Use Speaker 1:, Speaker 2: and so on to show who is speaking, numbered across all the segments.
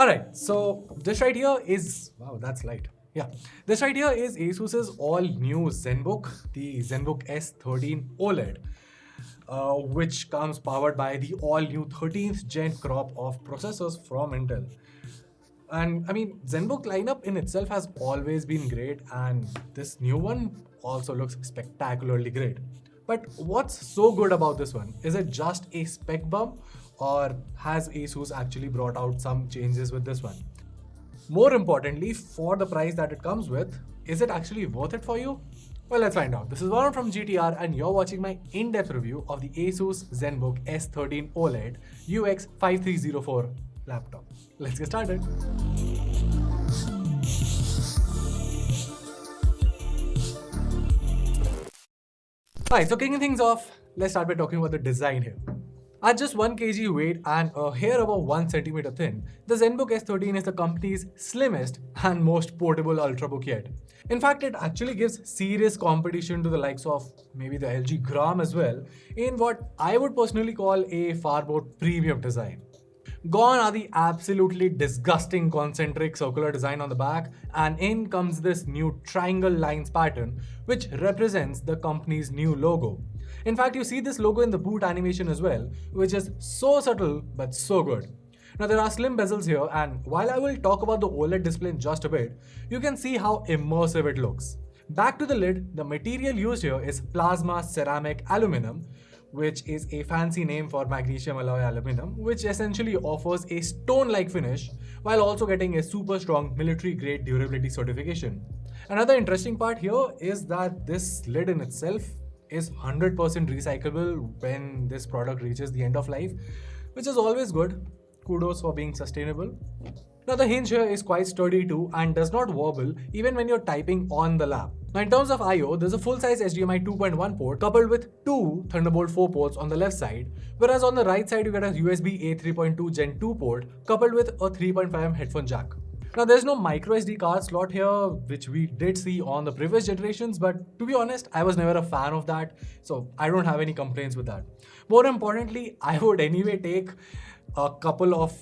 Speaker 1: Alright, so this right here is, wow, that's light. Yeah, this right here is ASUS's all new ZenBook, the ZenBook S13 OLED, which comes powered by the all new 13th gen crop of processors from Intel. And I mean, ZenBook lineup in itself has always been great, and this new one also looks spectacularly great. But what's so good about this one? Is it just a spec bump, or has ASUS actually brought out some changes with this one? More importantly, for the price that it comes with, is it actually worth it for you? Well, let's find out. This is Varun from GTR, and you're watching my in-depth review of the ASUS ZenBook S13 OLED UX5304 laptop. Let's get started. Alright, so kicking things off, let's start by talking about the design here. At just 1 kg weight and a hair above 1 centimeter thin, the ZenBook S13 is the company's slimmest and most portable ultrabook yet. In fact, it actually gives serious competition to the likes of maybe the LG Gram as well, in what I would personally call a far more premium design. Gone are the absolutely disgusting concentric circular design on the back, and in comes this new triangle lines pattern, which represents the company's new logo. In fact, you see this logo in the boot animation as well, which is so subtle but so good. Now there are slim bezels here, and while I will talk about the OLED display in just a bit, you can see how immersive it looks. Back to the lid, the material used here is plasma ceramic aluminum, which is a fancy name for magnesium alloy aluminum, which essentially offers a stone-like finish while also getting a super strong military-grade durability certification. Another interesting part here is that this lid in itself is 100% recyclable when this product reaches the end of life, which is always good. Kudos for being sustainable. Now the hinge here is quite sturdy too and does not wobble even when you're typing on the lap. Now in terms of I/O, there's a full-size HDMI 2.1 port coupled with 2 Thunderbolt 4 ports on the left side, whereas on the right side you get a USB A 3.2 Gen 2 port coupled with a 3.5mm headphone jack. Now there's no micro SD card slot here, which we did see on the previous generations, but to be honest, I was never a fan of that, so I don't have any complaints with that. More importantly, I would anyway take a couple of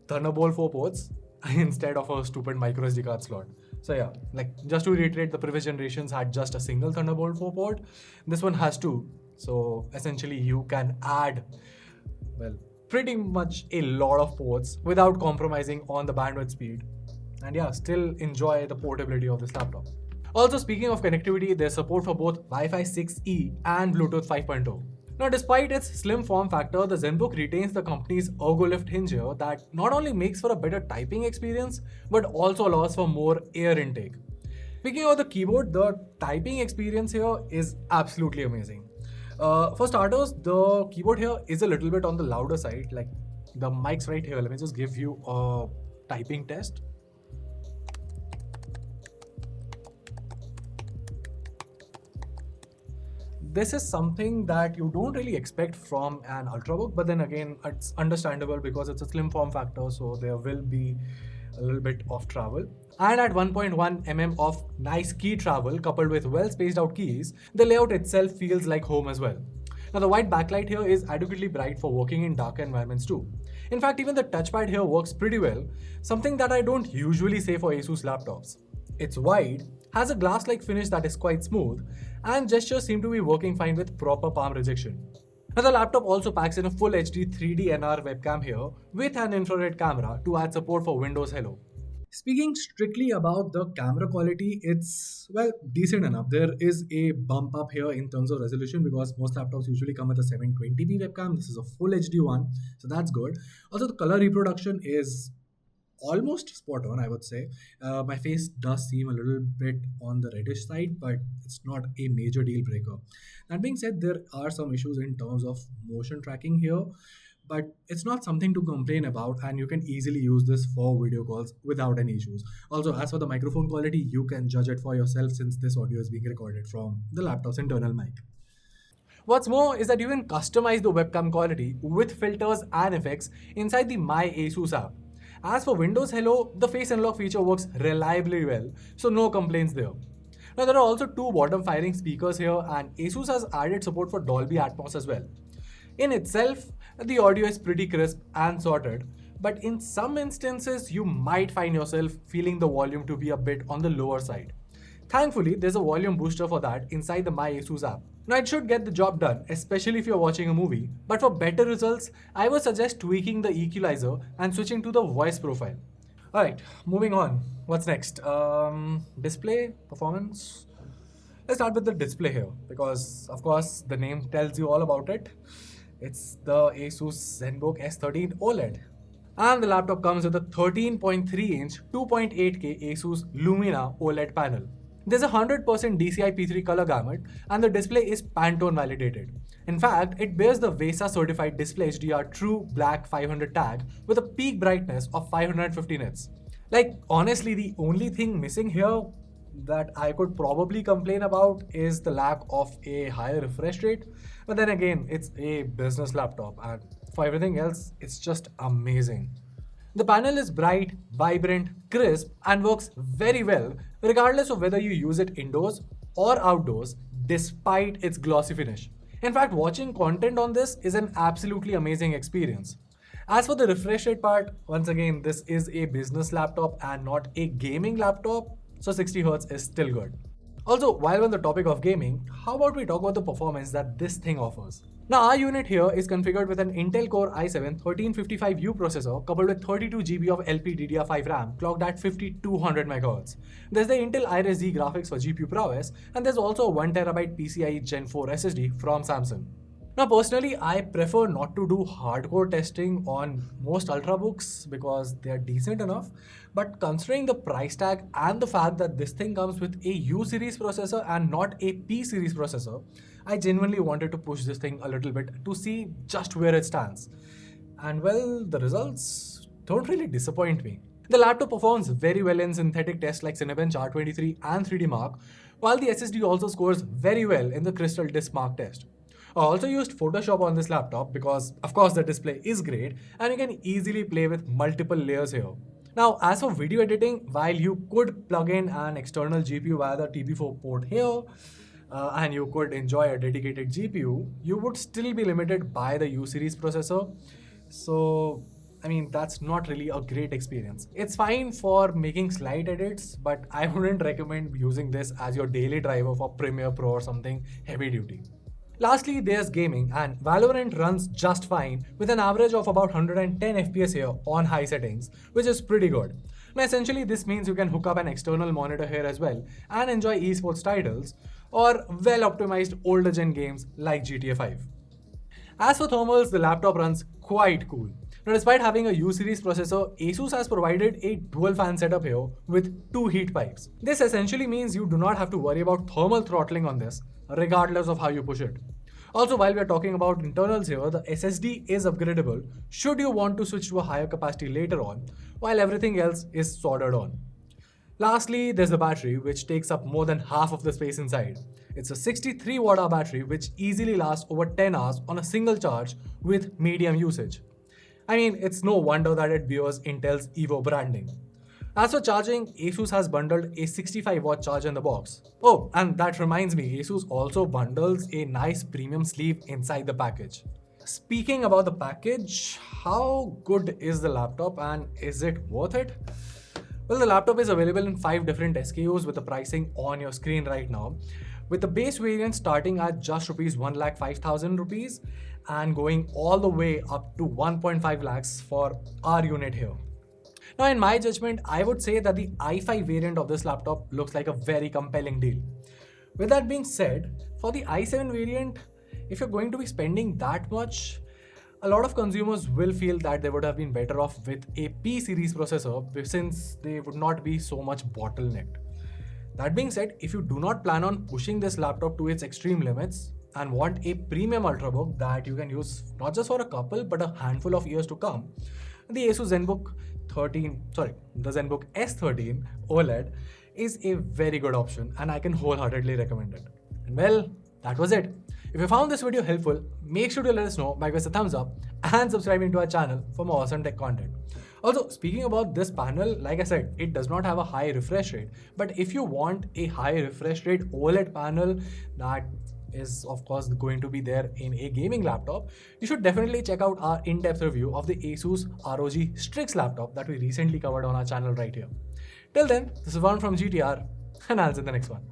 Speaker 1: Thunderbolt 4 ports instead of a stupid micro SD card slot. So yeah, like just to reiterate, the previous generations had just a single Thunderbolt 4 port. This one has two. So essentially you can add, well, pretty much a lot of ports without compromising on the bandwidth speed. And yeah, still enjoy the portability of this laptop. Also, speaking of connectivity, there's support for both Wi-Fi 6E and Bluetooth 5.0. Now, despite its slim form factor, the ZenBook retains the company's ErgoLift hinge here that not only makes for a better typing experience, but also allows for more air intake. Speaking of the keyboard, the typing experience here is absolutely amazing. For starters, the keyboard here is a little bit on the louder side, like the mic's right here. Let me just give you a typing test. This is something that you don't really expect from an ultrabook, but then again, it's understandable because it's a slim form factor, so there will be a little bit of travel. And at 1.1mm of nice key travel coupled with well spaced out keys, the layout itself feels like home as well. Now the white backlight here is adequately bright for working in dark environments too. In fact, even the touchpad here works pretty well, something that I don't usually say for ASUS laptops. It's wide, has a glass-like finish that is quite smooth, and gestures seem to be working fine with proper palm rejection. Now the laptop also packs in a full HD 3D NR webcam here with an infrared camera to add support for Windows Hello. Speaking strictly about the camera quality, it's, well, decent enough. There is a bump up here in terms of resolution because most laptops usually come with a 720p webcam. This is a full HD one, so that's good. Also, the color reproduction is almost spot on, I would say. My face does seem a little bit on the reddish side, but it's not a major deal breaker. That being said, there are some issues in terms of motion tracking here, but it's not something to complain about, and you can easily use this for video calls without any issues. Also, as for the microphone quality, you can judge it for yourself since this audio is being recorded from the laptop's internal mic. What's more is that you can customize the webcam quality with filters and effects inside the My ASUS app. As for Windows Hello, the face unlock feature works reliably well, so no complaints there. Now there are also two bottom firing speakers here, and ASUS has added support for Dolby Atmos as well. In itself, the audio is pretty crisp and sorted, but in some instances, you might find yourself feeling the volume to be a bit on the lower side. Thankfully, there's a volume booster for that inside the My ASUS app. Now, it should get the job done, especially if you're watching a movie, but for better results, I would suggest tweaking the equalizer and switching to the voice profile. Alright, moving on. What's next? Display, performance. Let's start with the display here because, of course, the name tells you all about it. It's the ASUS ZenBook S13 OLED. And the laptop comes with a 13.3-inch 2.8K ASUS Lumina OLED panel. There's a 100% DCI P3 color gamut and the display is Pantone validated. In fact, it bears the VESA certified Display HDR True Black 500 tag with a peak brightness of 550 nits. Like, honestly, the only thing missing here that I could probably complain about is the lack of a higher refresh rate. But then again, it's a business laptop and for everything else, it's just amazing. The panel is bright, vibrant, crisp, and works very well regardless of whether you use it indoors or outdoors despite its glossy finish. In fact, watching content on this is an absolutely amazing experience. As for the refresh rate part, once again, this is a business laptop and not a gaming laptop, so 60Hz is still good. Also, while we're on the topic of gaming, how about we talk about the performance that this thing offers? Now, our unit here is configured with an Intel Core i7-1355U processor coupled with 32GB of LPDDR5 RAM clocked at 5200 MHz. There's the Intel Iris Z graphics for GPU prowess, and there's also a 1TB PCIe Gen 4 SSD from Samsung. Now, personally, I prefer not to do hardcore testing on most ultrabooks because they are decent enough. But considering the price tag and the fact that this thing comes with a U series processor and not a P series processor, I genuinely wanted to push this thing a little bit to see just where it stands. And well, the results don't really disappoint me. The laptop performs very well in synthetic tests like Cinebench R23 and 3D Mark, while the SSD also scores very well in the Crystal Disk Mark test. I also used Photoshop on this laptop because, of course, the display is great and you can easily play with multiple layers here. Now, as for video editing, while you could plug in an external GPU via the TP4 port here, and you could enjoy a dedicated GPU, you would still be limited by the U series processor. So, I mean, that's not really a great experience. It's fine for making slight edits, but I wouldn't recommend using this as your daily driver for Premiere Pro or something heavy duty. Lastly, there's gaming, and Valorant runs just fine with an average of about 110 FPS here on high settings, which is pretty good. Now, essentially, this means you can hook up an external monitor here as well and enjoy esports titles or well-optimized older gen games like GTA 5. As for thermals, the laptop runs quite cool. Now, despite having a U series processor, ASUS has provided a dual fan setup here with 2 heat pipes. This essentially means you do not have to worry about thermal throttling on this, regardless of how you push it. Also, while we are talking about internals here, the SSD is upgradable should you want to switch to a higher capacity later on, while everything else is soldered on. Lastly, there's the battery, which takes up more than half of the space inside. It's a 63 Watt-hour battery which easily lasts over 10 hours on a single charge with medium usage. I mean, it's no wonder that it bears Intel's Evo branding. As for charging, ASUS has bundled a 65 watt charger in the box. Oh, and that reminds me, ASUS also bundles a nice premium sleeve inside the package. Speaking about the package, how good is the laptop and is it worth it? Well, the laptop is available in 5 different SKUs with the pricing on your screen right now, with the base variant starting at just ₹1,05,000 and going all the way up to 1.5 lakhs for our unit here. Now, in my judgment, I would say that the i5 variant of this laptop looks like a very compelling deal. With that being said, for the i7 variant, if you're going to be spending that much, a lot of consumers will feel that they would have been better off with a P series processor since they would not be so much bottlenecked. That being said, if you do not plan on pushing this laptop to its extreme limits and want a premium ultrabook that you can use not just for a couple but a handful of years to come, the ASUS ZenBook the ZenBook S13 OLED is a very good option and I can wholeheartedly recommend it. And well, that was it. If you found this video helpful, make sure to let us know by giving us a thumbs up and subscribing to our channel for more awesome tech content. Also, speaking about this panel, like I said, it does not have a high refresh rate, but if you want a high refresh rate OLED panel that is of course going to be there in a gaming laptop, you should definitely check out our in-depth review of the ASUS ROG Strix laptop that we recently covered on our channel right here. Till then, this is Varun from GTR, and I'll see you in the next one.